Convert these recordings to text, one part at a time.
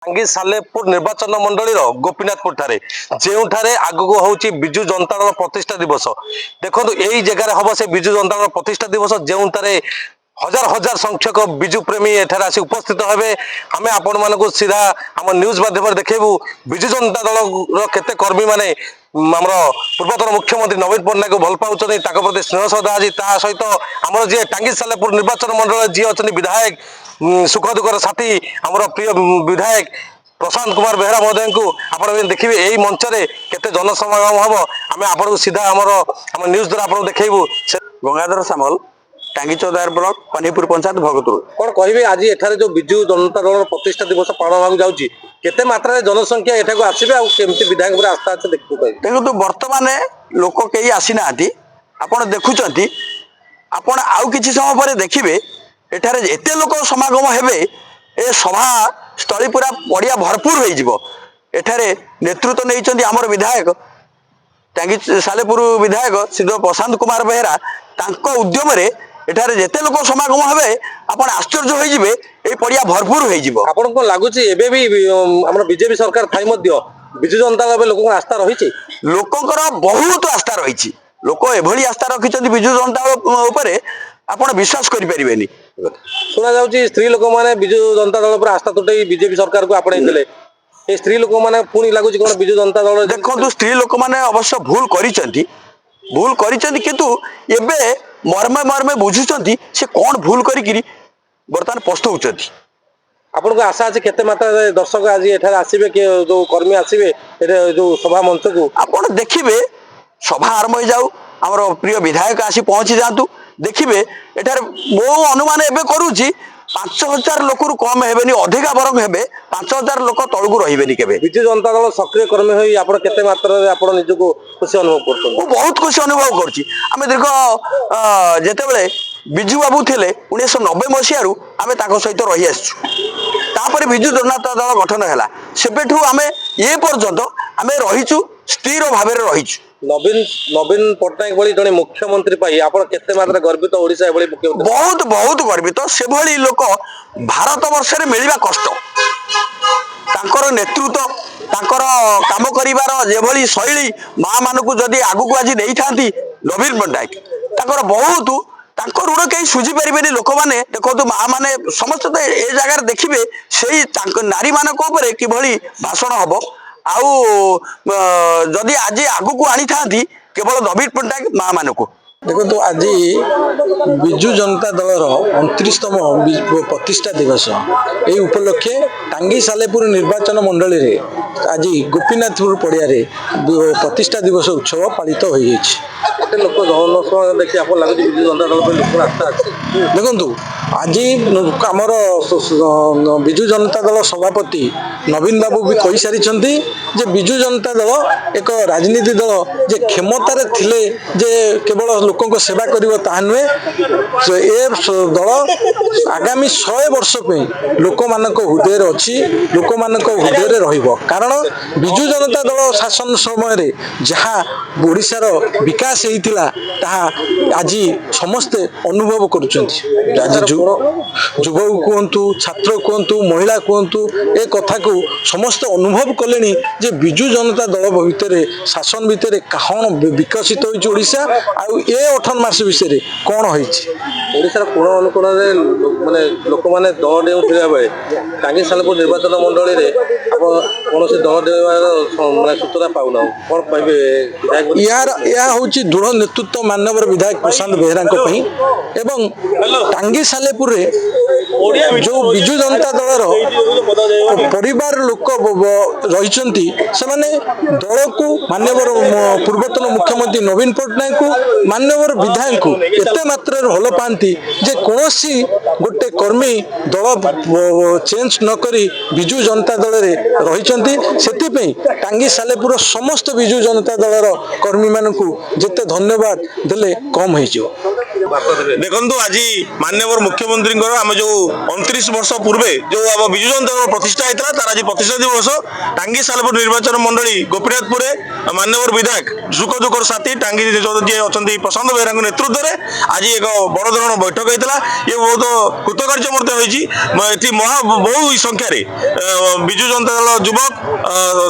टांगी सालेपुर निर्वाचन मंडल गोपीनाथपुर ठारे जो आगक हूँ विजु जनता दल प्रतिष्ठा दिवस देखो यही जगह हम से विजु जनता दल प्रतिष्ठा दिवस जो हजार हजार संख्यक विजु प्रेमी एठार आसी उपस्थित हे आम आपण मानक सीधा आम न्यूज माध्यम देखू विजु जनता दल केते कर्मी माने आमर पूर्वतन मुख्यमंत्री नवीन पट्टनायक भल पाँच प्रति स्नेह श्रद्धा आज ता सहित आमर जी टांगी सालेपुर निर्वाचन मंडल जी अच्छा विधायक सुख दुखर साथी आमर प्रिय विधायक प्रशांत कुमार बेहरा महोदय को आप देखिए यही मंच में केते जनसमागम हम आम आपको सीधा आम न्यूज द्वारा आप देखू गंगाधर सामल टांगी चौदार ब्लॉक पानीपुर पंचायत भगतपुर कौन कहे आज एठारे जो विजु जनता दल प्रतिष्ठा दिवस पालन होगा जाऊँगी केते मात्रा जनसंख्या एठाक आसबे आमती विधायक आस्था अच्छे देखो बर्तमान लोक कई आसी ना आपण देखुं आपण आउ किसी समय पर देखिए एठारे एते लोक समागम हेबे ए सभा स्थली पूरा पड़िया भरपूर हो एठारे नेतृत्व नहीं आमर विधायक टांगी सालेपुर विधायक श्री प्रशांत कुमार बेहरा तांको उद्यम रे एठारे जेते लोक समागम हेबे आपण आश्चर्य होई जिवे ए पड़िया भरपूर होई जिवो आपण को लागुची एबे भी हमर बीजेपी सरकार थाई मध्य विजु जनता दल लोक आस्था रही लोकंकर बहुत आस्था रही लोक एभली आस्था रखिछन्ति विजु जनता दल उपरे आपण विश्वास करि परिबेनी सुना जाउची स्त्री लोक माने विजु जनता दल पर आस्था तुटै बीजेपी सरकार को आपणे देले ए स्त्री लोक माने पुनी लागुची कोन विजु जनता दल देखंतु स्त्री लोक माने अवश्य भूल करिछन्ति किंतु एबे मर्मे मर्मे बुझुछन्ति से कोन भूल करिकिरी वर्तमान पस्तौछन्ति आपन को आशा अछि केते मात्रा दर्शक आज एठार आसीबे के जो कर्मी आसीबे एठे जो सभा मंच को आपण देखिबे सभा आरंभ हो जाऊ हमर प्रिय विधायक आसी पहुंची जातु देखिए एठार मो अनुमान एबे करूची 5000 लोक कम हेबेनी अधिका बरंग हेबे 5000 लोक तळकु रहिबेनी केबे विजु जनता दल सक्रिय कर्मी होई आपण केते मात्रा आपण निजको खुशी अनुभव करछन मो बहुत खुशी अनुभव करछि आमे दीर्घ जेतेबेले विजु बाबू थिले 1990 मसिया रु आमे ताको सहित रहि आछू तापर विजु जनता दल गठन हैला सेबेठू आमे ए पर्यंत आमे रहिचू स्थिर भाबे रहिचू नवीन पट्टनायक भली जने मुख्यमंत्री पाई आपण केते मात्रा गर्वित ओडिसा एभली मुख्यमंत्री बहुत बहुत गर्वित से भली लोक भारत वर्ष रे मिलिबा कष्ट तांकर नेतृत्व तांकर काम करिवार जेभली शैली मां मानकु जदी आगु को आज देई थांती नवीन पट्टनायक तांकर बहुत तांकर ऋण कहीं सुझी पारे लोक मैंने देखो माँ मैंने समस्त तो ए जगार देखिए से नारी मान कि भाषण हम आदि आज आगु को आनी था केवल नवीन पट्टनायक माँ मान को देखो आज विजु जनता दलर 29तम प्रतिष्ठा दिवस ये उपलक्षे टांगी सालेपुर निर्वाचन मंडल रे आज गोपीनाथपुर पड़िया प्रतिष्ठा दिवस उत्सव पालित हो देखु आज आमर विजु जनता दल सभापति नवीन बाबू भी कही सारी जे विजु जनता दल एक राजनीति दल जे क्षमतार थिले जे केवल लोक सेवा करिवो ताहा नुहे ए दल आगामी 100 वर्ष लोक मानक हृदय अच्छी लोक मानक हृदय रहिबो कारण विजु जनता दल शासन समय जहाँ ओडिशार विकास होइतिला ताहा आज समस्ते अनुभव करुचंती आज युवक कहतु छात्र कहतु महिला कहतु ए कथा को समस्त अनुभव कले जे विजु जनता दल भितर शासन भितर कौन विकसित होइछा आउ ए 18 मास विषय कौन होइछार कोण अनुकोण माने लोक माने दल देउथिला बेले टांगी सालेपुर निर्वाचन मंडल रे कौन से दल देवार माने सूचना पाउना कोन कहबे या होची दृढ़ नेतृत्व माननीय विधायक प्रशांत बेहरा एवं टांगी सालेपुर रे जो विजु जनता दलर परिवार लोक रही दल को माननीय पूर्वतन मुख्यमंत्री नवीन पट्टनायक को माननीय विधायक को एते मात्रा भल पाती जे कौन गोटे कर्मी दल चेंज नक विजु जनता दल रही टांगी सालेपुर समस्त विजु जनता दलर कर्मी मानक जिते धन्यवाद देले कम हो। ବାର୍ତ୍ତା ଦେବେ? ଦେଖନ୍ତୁ ଆଜି ମାନ୍ୟବର ମୁଖ୍ୟମନ୍ତ୍ରୀଙ୍କର ଆମେ ଯୋଉ 29 ବର୍ଷ ପୂର୍ବେ ଯୋଉ ଆମ ବିଜୁ ଜନତା ଦଳ ପ୍ରତିଷ୍ଠା ହେଇଥିଲା ତାର ଆଜି ପ୍ରତିଷ୍ଠା ଦିବସ ଟାଙ୍ଗୀ ସାଲେପୁର ନିର୍ବାଚନ ମଣ୍ଡଳୀ ଗୋପୀନାଥପୁରରେ ମାନ୍ୟବର ବିଧାୟକ ସୁଖ ଦୁଃଖର ସାଥୀ ଟାଙ୍ଗୀ ଯିଏ ଅଛନ୍ତି ପ୍ରଶାନ୍ତ ବେହେରାଙ୍କ ନେତୃତ୍ୱରେ ଆଜି ଏକ ବଡ଼ ଧରଣ ବୈଠକ ହେଇଥିଲା। ଇଏ ବହୁତ କୃତକାର୍ଯ୍ୟ ମଧ୍ୟ ହୋଇଛି। ଏଠି ବହୁ ସଂଖ୍ୟାରେ ବିଜୁ ଜନତା ଦଳ ଯୁବକ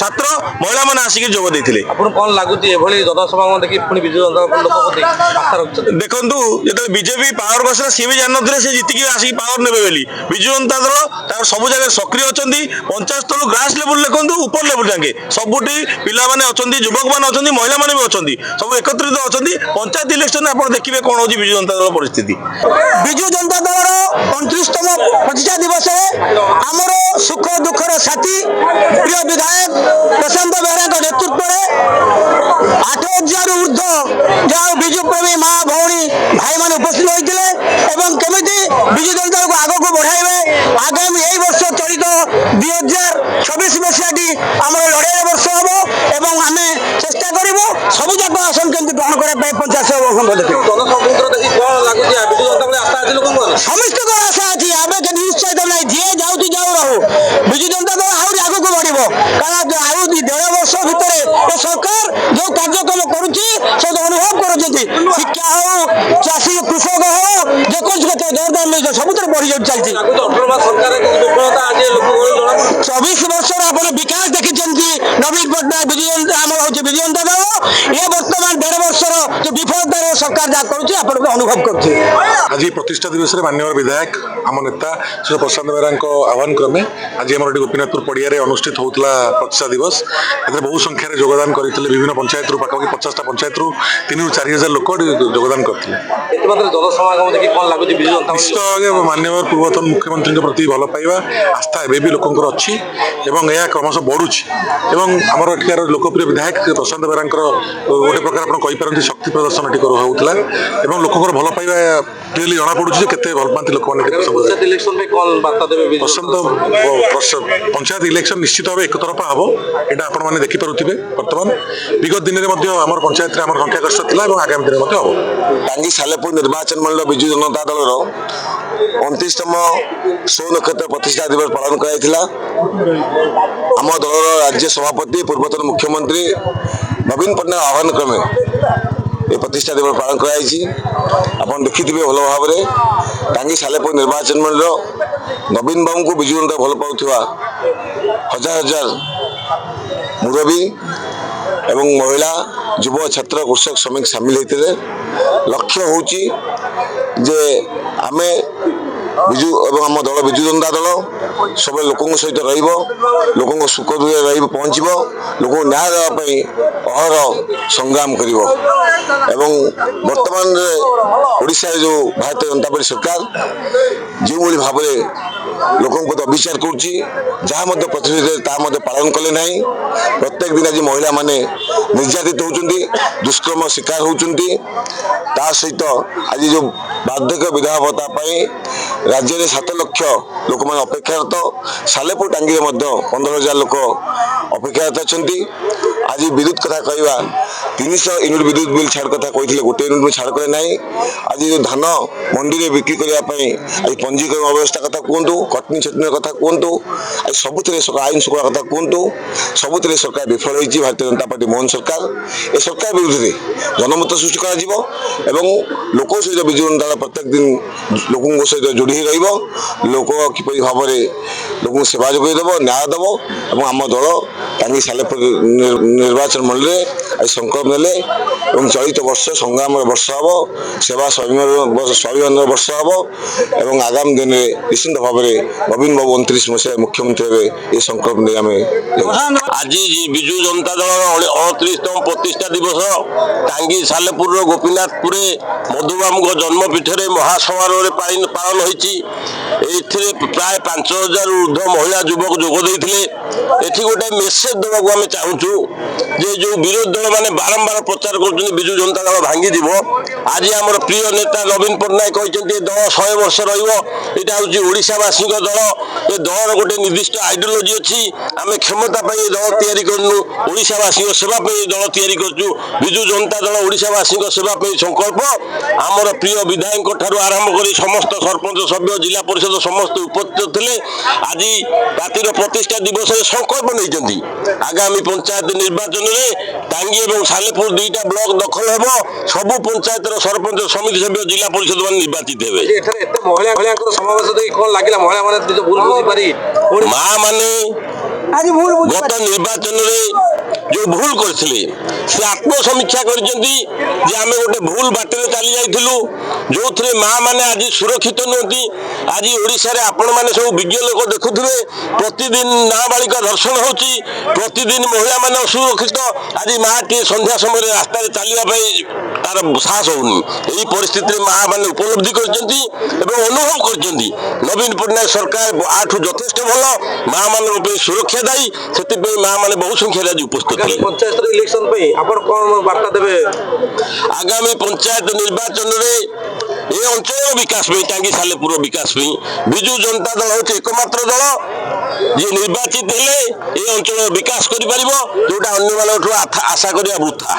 ଛାତ୍ର ମହିଳାମାନେ ଆସିକି ଯୋଗ ଦେଇଥିଲେ। ଆପଣ କଣ ଲାଗୁଛି ଏଭଳି ଜନସମାଗମ ଦେଖି ପୁଣି ବିଜୁ ଜନତା ଦଳ ଲୋକ ପ୍ରତି ଆଶା ରଖିଛନ୍ତି? ଦେଖନ୍ତୁ ଯେତେବେଳେ ବିଜେପି ପାୱାରକୁ ଆସିଲା ସିଏ ବି ଜାଣିନଥିଲେ ସେ ଜିତିକି ଆସିକି ପାୱାର ନେବେ ବୋଲି। ବିଜୁ ଜନତା ଦଳ ତାର ସବୁ ଜାଗାରେ ସକ୍ରିୟ ଅଛନ୍ତି। ପଞ୍ଚାୟତ ସ୍ତରରୁ ଗ୍ରାସ ଲେବୁଲ ଦେଖନ୍ତୁ ଉପର ଲେବୁଲ ଯାକେ ସବୁଠି ପିଲାମାନେ ଅଛନ୍ତି, ଯୁବକମାନେ ଅଛନ୍ତି, ମହିଳାମାନେ ବି ଅଛନ୍ତି, ସବୁ ଏକତ୍ରିତ ଅଛନ୍ତି। ପଞ୍ଚାୟତ ଇଲେକ୍ସନରେ ଆପଣ ଦେଖିବେ କଣ ହଉଛି ବିଜୁ ଜନତା ଦଳ ପରିସ୍ଥିତି। ବିଜୁ ଜନତା ଦଳର 29ତମ ପ୍ରତିଷ୍ଠା ଦିବସରେ ଆମର ସୁଖ ଦୁଃଖର ସାଥୀ ପ୍ରିୟ ବିଧାୟକ ପ୍ରଶାନ୍ତ ବେହେରାଙ୍କ ନେତୃତ୍ୱରେ 8,000ରୁ ଉର୍ଦ୍ଧ୍ୱ ଯାହା ବିଜୁ ପ୍ରେମୀ ମା ଭଉଣୀ ଭାଇମାନେ ଉପସ୍ଥିତ ହୋଇଥିଲେ ଏବଂ କେମିତି ବିଜୁ ଜନତା ଦଳକୁ ଆଗକୁ ବଢାଇବେ ଆଗାମୀ ଏଇ ବର୍ଷ ଚଳିତ 2026 ମସିହାଟି ଆମର ଲଢ଼େଇର ବର୍ଷ ହେବ ଏବଂ ଆମେ ଚେଷ୍ଟା କରିବୁ ସବୁଯାକ ଆସନ କେମିତି ଗ୍ରହଣ କରିବା ପାଇଁ ପଞ୍ଚାୟତ ସଭାପତି ଜନସମୁଦ୍ର ଦେଖି କଣ ଲାଗୁଛି ବିଜୁ ଜନତା ଦଳ ଆଶା ଅଛି ଲୋକଙ୍କର? ସମସ୍ତଙ୍କର ଆଶା ଅଛି ଆମେ କେତେ ନିଶ୍ଚୟ ନାହିଁ ଯିଏ ଯାଉଛି ଯାଉ ରହୁ ବିଜୁ ଜନତା ଦଳ ଆହୁରି ଆଗକୁ ବଢିବ କାରଣ ଆଉ 1.5 ବର୍ଷ ଭିତରେ ଏ ସରକାର ଯୋଉ କାର୍ଯ୍ୟକ୍ରମ କରୁଛି ସେ ଅନୁଭବ କରୁଛନ୍ତି ଶିକ୍ଷା ହଉ ଚାଷୀ କୃଷକ ହଉ ଯେକୌଣସି କ୍ଷେତ୍ର ଦରଦାମ ସବୁଥିରେ ବଢି ଚାଲିଛି। ଲାଗୁଛି 18 ମାସ ସରକାରର ବିଫଳତା ଆଜି ଲୋକଙ୍କୁ ଜଣାପଡୁଛି। 24 ବର୍ଷର ଆପଣ ବିକାଶ ଦେଖିଛନ୍ତି ନବୀନ ପଟ୍ଟନାୟକ ବିଜୁ ଜନତା ଆମର ହଉଛି ବିଜୁ ଜନତା ଦଳ ଏ ବର୍ତ୍ତମାନ 1.5 ବର୍ଷର ଯୋଉ ବିଫଳତାରେ ସରକାର ଯାହା କରୁଛି ଆପଣଙ୍କୁ ଅନୁଭବ କରୁଛି। ଆଜି ପ୍ରତିଷ୍ଠା ଦିବସରେ ମାନ୍ୟବର ବିଧାୟକ ଆମ ନେତା ଶ୍ରୀ ପ୍ରଶାନ୍ତ ବେହେରାଙ୍କ ଆହ୍ୱାନ କ୍ରମେ ଆଜି ଆମର ଏଠି ଗୋପୀନାଥପୁର ପଡ଼ିଆରେ ଅନୁଷ୍ଠିତ ହେଉଥିଲା ପ୍ରତିଷ୍ଠା ଦିବସ। ଏଥିରେ ବହୁ ସଂଖ୍ୟାରେ ଯୋଗଦାନ କରିଥିଲେ ବିଭିନ୍ନ ପଞ୍ଚାୟତରୁ ପାଖାପାଖି 50ଟା ପଞ୍ଚାୟତରୁ 3,000ରୁ 4,000 ଲୋକ ଯୋଗଦାନ କରିଥିଲେ। ଏତେ ମାତ୍ରାରେ ଜନସମାଗମ ଦେଖି କଣ ଲାଗୁଛି ବିଜୁ ଜନତା ଦଳ? ନିଶ୍ଚିତ ଭାବେ ମାନ୍ୟବର ପୂର୍ବତନ ମୁଖ୍ୟମନ୍ତ୍ରୀଙ୍କ ପ୍ରତି ଭଲ ପାଇବା ଆସ୍ଥା ଏବେ ବି ଲୋକଙ୍କର ଅଛି ଏବଂ ଏହା କ୍ରମଶଃ ବଢ଼ୁଛି ଏବଂ ଆମର ଏଠିକାର ଲୋକପ୍ରିୟ ବିଧାୟକ ପ୍ରଶାନ୍ତ ବେହେରାଙ୍କର ଗୋଟେ ପ୍ରକାର ଆପଣ କହିପାରନ୍ତି ଶକ୍ତି ପ୍ରଦର୍ଶନ ଏଠି ହେଉଥିଲା ଏବଂ ଲୋକଙ୍କର ଭଲ ପାଇବା କ୍ଲିୟରଲି ଜଣାପଡ଼ୁଛି ଯେ କେତେ ଭଲ ପାଆନ୍ତି ଲୋକମାନେ। ପଞ୍ଚାୟତ ଇଲେକ୍ସନ ପାଇଁ କଣ ବାର୍ତ୍ତା ଦେବେ ବିଜୁ ପ୍ରଶାନ୍ତ ପଞ୍ଚାୟତ ଇଲେକ୍ସନ ନିଶ୍ଚିତ ଭାବେ ଏକତରଫା ହେବ ଏଇଟା ଆପଣମାନେ ଦେଖିପାରୁଥିବେ। ବର୍ତ୍ତମାନ ବିଗତ ଦିନରେ ମଧ୍ୟ ଆମର ପଞ୍ଚାୟତରେ ଆମର ସଂଖ୍ୟାଗରିଷ୍ଠ ଥିଲା ଏବଂ ଆଗାମୀ ଦିନରେ ମଧ୍ୟ ହେବ। ଟାଙ୍ଗୀ ସାଲେପୁର ନିର୍ବାଚନ ମଣ୍ଡଳ ବିଜୁ ଜନତା ଦଳର 29ତମ ସ୍ୱନକ୍ଷତ୍ର ପ୍ରତିଷ୍ଠା ଦିବସ ପାଳନ କରାଯାଇଥିଲା। ଆମ ଦଳର ରାଜ୍ୟ ସଭାପତି ପୂର୍ବତନ ମୁଖ୍ୟମନ୍ତ୍ରୀ ନବୀନ ପଟ୍ଟନାୟକ ଆହ୍ୱାନ କ୍ରମେ ଏ ପ୍ରତିଷ୍ଠା ଦିବସ ପାଳନ କରାଯାଇଛି। ଆପଣ ଦେଖିଥିବେ ଭଲ ଭାବରେ ଟାଙ୍ଗୀ ସାଲେପୁର ନିର୍ବାଚନ ମଣ୍ଡଳ ନବୀନ ବାବୁଙ୍କୁ ବିଜୁ ଜନତା ଭଲ ପାଉଥିବା ହଜାର ହଜାର ମୁରବୀ ଏବଂ ମହିଳା ଯୁବ ଛାତ୍ର କୃଷକ ଶ୍ରମିକ ସାମିଲ ହୋଇଥିଲେ। ଲକ୍ଷ୍ୟ ହେଉଛି ଯେ ଆମେ ବିଜୁ ଏବଂ ଆମ ଦଳ ବିଜୁ ଜନତା ଦଳ ସବୁବେଳେ ଲୋକଙ୍କ ସହିତ ରହିବ, ଲୋକଙ୍କ ସୁଖ ଦୁଃଖରେ ରହିବ ପହଞ୍ଚିବ, ଲୋକଙ୍କୁ ନ୍ୟାୟ ଦେବା ପାଇଁ ଅହରହ ସଂଗ୍ରାମ କରିବ ଏବଂ ବର୍ତ୍ତମାନରେ ଓଡ଼ିଶାରେ ଯେଉଁ ଭାରତୀୟ ଜନତା ପାର୍ଟି ସରକାର ଯେଉଁଭଳି ଭାବରେ ଲୋକଙ୍କ ପ୍ରତି ଅବିଚାର କରୁଛି ଯାହା ମଧ୍ୟ ପ୍ରତିଶ୍ରୁତି ତାହା ମଧ୍ୟ ପାଳନ କଲେ ନାହିଁ। ପ୍ରତ୍ୟେକ ଦିନ ଆଜି ମହିଳାମାନେ ନିର୍ଯାତିତ ହେଉଛନ୍ତି, ଦୁଷ୍କର୍ମ ଶିକାର ହେଉଛନ୍ତି। ତା ସହିତ ଆଜି ଯେଉଁ ବାର୍ଦ୍ଧକ୍ୟ ବିଧବା ଭତ୍ତା ପାଇଁ ରାଜ୍ୟରେ 7 ଲକ୍ଷ ଲୋକମାନେ ଅପେକ୍ଷାରତ, ସାଲେପୁର ଟାଙ୍ଗୀରେ ମଧ୍ୟ 15,000 ଲୋକ ଅପେକ୍ଷାରତ ଅଛନ୍ତି। ଆଜି ବିଦ୍ୟୁତ କଥା କହିବା 300 ୟୁନିଟ୍ ବିଦ୍ୟୁତ ବିଲ୍ ଛାଡ଼ କଥା କହିଥିଲେ, 1 ୟୁନିଟ୍ ବି ଛାଡ଼ କଲେ ନାହିଁ। ଆଜି ଯେଉଁ ଧାନ ମଣ୍ଡିରେ ବିକ୍ରି କରିବା ପାଇଁ ଆଜି ପଞ୍ଜୀକରଣ ଅବ୍ୟବସ୍ଥା କଥା କୁହନ୍ତୁ, କଟନୀ ଛଟନୀର କଥା କୁହନ୍ତୁ, ଆଜି ସବୁଥିରେ ଆଇନ ଶୃଙ୍ଖଳା କଥା କୁହନ୍ତୁ, ସବୁଥିରେ ସରକାର ବିଫଳ ହୋଇଛି। ଭାରତୀୟ ଜନତା ପାର୍ଟି ମୋହନ ସରକାର ଏ ସରକାର ବିରୁଦ୍ଧରେ ଜନମତ ସୃଷ୍ଟି କରାଯିବ ଏବଂ ଲୋକଙ୍କ ସହିତ ବିଜୁ ଜନତା ଦଳ ପ୍ରତ୍ୟେକ ଦିନ ଲୋକଙ୍କ ସହିତ ଯୋଡ଼ି ହୋଇ ରହିବ। ଲୋକ କିପରି ଭାବରେ ଲୋକଙ୍କୁ ସେବା ଯୋଗାଇ ଦେବ, ନ୍ୟାୟ ଦେବ ଏବଂ ଆମ ଦଳ ଟାଙ୍ଗୀ ସାଲେପୁର ନିର୍ବାଚନ ମଣ୍ଡଳୀରେ ଆଜି ସଂକଳ୍ପ ନେଲେ ଏବଂ ଚଳିତ ବର୍ଷ ସଂଗ୍ରାମର ବର୍ଷ ହେବ, ସେବା ସ୍ୱାଭିମାନର ବର୍ଷ ହେବ ଏବଂ ଆଗାମୀ ଦିନରେ ନିଶ୍ଚିନ୍ତ ଭାବରେ ନବୀନ ବାବୁ 29 ମସିହା ମୁଖ୍ୟମନ୍ତ୍ରୀ ହେବେ ଏ ସଂକଳ୍ପ ନେଇ ଆମେ ଆଜି ବିଜୁ ଜନତା ଦଳର 29ତମ ପ୍ରତିଷ୍ଠା ଦିବସ ଟାଙ୍ଗୀ ସାଲେପୁରର ଗୋପୀନାଥପୁରରେ ମଧୁବାବୁଙ୍କ ଜନ୍ମପୀଠରେ ମହାସମାରୋହରେ ପାଳନ ହୋଇଛି। ଏଥିରେ ପ୍ରାୟ 5,000 ଊର୍ଦ୍ଧ୍ୱ ମହିଳା ଯୁବକ ଯୋଗ ଦେଇଥିଲେ। ଏଠି ଗୋଟେ ମେସେଜ ଦେବାକୁ ଆମେ ଚାହୁଁଛୁ ଯେ ଯୋଉ ବିରୋଧୀ ଦଳ ମାନେ ବାରମ୍ବାର ପ୍ରଚାର କରୁଛନ୍ତି ବିଜୁ ଜନତା ଦଳ ଭାଙ୍ଗିଯିବ। ଆଜି ଆମର ପ୍ରିୟ ନେତା ନବୀନ ପଟ୍ଟନାୟକ କହିଛନ୍ତି ଏ ଦଳ 100 ବର୍ଷ ରହିବ। ଏଇଟା ହେଉଛି ଓଡ଼ିଶାବାସୀଙ୍କ ଦଳ। ଏ ଦଳର ଗୋଟେ ନିର୍ଦ୍ଦିଷ୍ଟ ଆଇଡିଓଲୋଜି ଅଛି। ଆମେ କ୍ଷମତା ପାଇଁ ଏ ଦଳ ତିଆରି କରିନୁ, ଓଡ଼ିଶାବାସୀଙ୍କ ସେବା ପାଇଁ ଏ ଦଳ ତିଆରି କରୁଛୁ। ବିଜୁ ଜନତା ଦଳ ଓଡ଼ିଶାବାସୀଙ୍କ ସେବା ପାଇଁ ସଂକଳ୍ପ। ଆମର ପ୍ରିୟ ବିଧାୟକଙ୍କ ଠାରୁ ଆରମ୍ଭ କରି ସମସ୍ତ ସରପଞ୍ଚ ସଭ୍ୟ ଜିଲ୍ଲା ପରିଷଦ ସମସ୍ତେ ଉପସ୍ଥିତ ଥିଲେ। ଆଜି ରାତିର ପ୍ରତିଷ୍ଠା ଦିବସରେ ସଂକଳ୍ପ ନେଇଛନ୍ତି ଆଗାମୀ ପଞ୍ଚାୟତ ନିର୍ବାଚନରେ ଟାଙ୍ଗୀ ଏବଂ ସାଲେପୁର 2ଟା ବ୍ଲକ ଦଖଲ ହେବ। ସବୁ ପଞ୍ଚାୟତର ସରପଞ୍ଚ ସମିତି ସଭ୍ୟ ଜିଲ୍ଲା ପରିଷଦ ମାନେ ନିର୍ବାଚିତ ହେବେ। ଏଠାରେ ଏତେ ମହିଳାଙ୍କର ସମାବେଶ ଦେଖି କଣ ଲାଗିଲା? ମହିଳାମାନେ ନିଜ ଭୁଲ ବୁଝିପାରି ମା ମାନେ ଗତ ନିର୍ବାଚନରେ ଯୋଉ ଭୁଲ କରିଥିଲେ ସେ ଆତ୍ମସମୀକ୍ଷା କରିଛନ୍ତି ଯେ ଆମେ ଗୋଟେ ଭୁଲ ବାଟରେ ଚାଲି ଯାଇଥିଲୁ, ଯୋଉଥିରେ ମା ମାନେ ଆଜି ସୁରକ୍ଷିତ ନୁହନ୍ତି। ଆଜି ଓଡ଼ିଶାରେ ଆପଣମାନେ ସବୁ ବିଜ୍ଞ ଲୋକ ଦେଖୁଥିବେ, ପ୍ରତିଦିନ ନାବାଳିକା ଧର୍ଷଣ ହେଉଛି, ପ୍ରତିଦିନ ମହିଳାମାନେ ଅସୁରକ୍ଷିତ। ଆଜି ମାଟିଏ ସନ୍ଧ୍ୟା ସମୟରେ ରାସ୍ତାରେ ଚାଲିବା ପାଇଁ ତାର ସାହସ ହଉନି। ଏହି ପରିସ୍ଥିତିରେ ମା ମାନେ ଉପଲବ୍ଧି କରିଛନ୍ତି ଏବଂ ଅନୁଭବ କରିଛନ୍ତି ନବୀନ ପଟ୍ଟନାୟକ ସରକାର ଆଠୁ ଯଥେଷ୍ଟ ଭଲ, ମା ମାନଙ୍କ ପାଇଁ ସୁରକ୍ଷା ଦାୟୀ। ସେଥିପାଇଁ ମା ମାନେ ବହୁ ସଂଖ୍ୟାରେ ଆଜି ଉପସ୍ଥିତ ଥିଲେ। ପଞ୍ଚାୟତ ଇଲେକ୍ସନ ପାଇଁ ଆପଣ କଣ ବାର୍ତ୍ତା ଦେବେ? ଆଗାମୀ ପଞ୍ଚାୟତ ନିର୍ବାଚନରେ ଏ ଅଞ୍ଚଳର ବିକାଶ ପାଇଁ, ଟାଙ୍ଗୀ ସାଲେପୁର ବିକାଶ ପାଇଁ ବିଜୁ ଜନତା ଦଳ ହେଉଛି ଏକମାତ୍ର ଦଳ ଯିଏ ନିର୍ବାଚିତ ହେଲେ ଏ ଅଞ୍ଚଳର ବିକାଶ କରିପାରିବ, ଯୋଉଟା ଅନ୍ୟମାନଙ୍କଠୁ ଆଶା କରିବା ବୃଥା।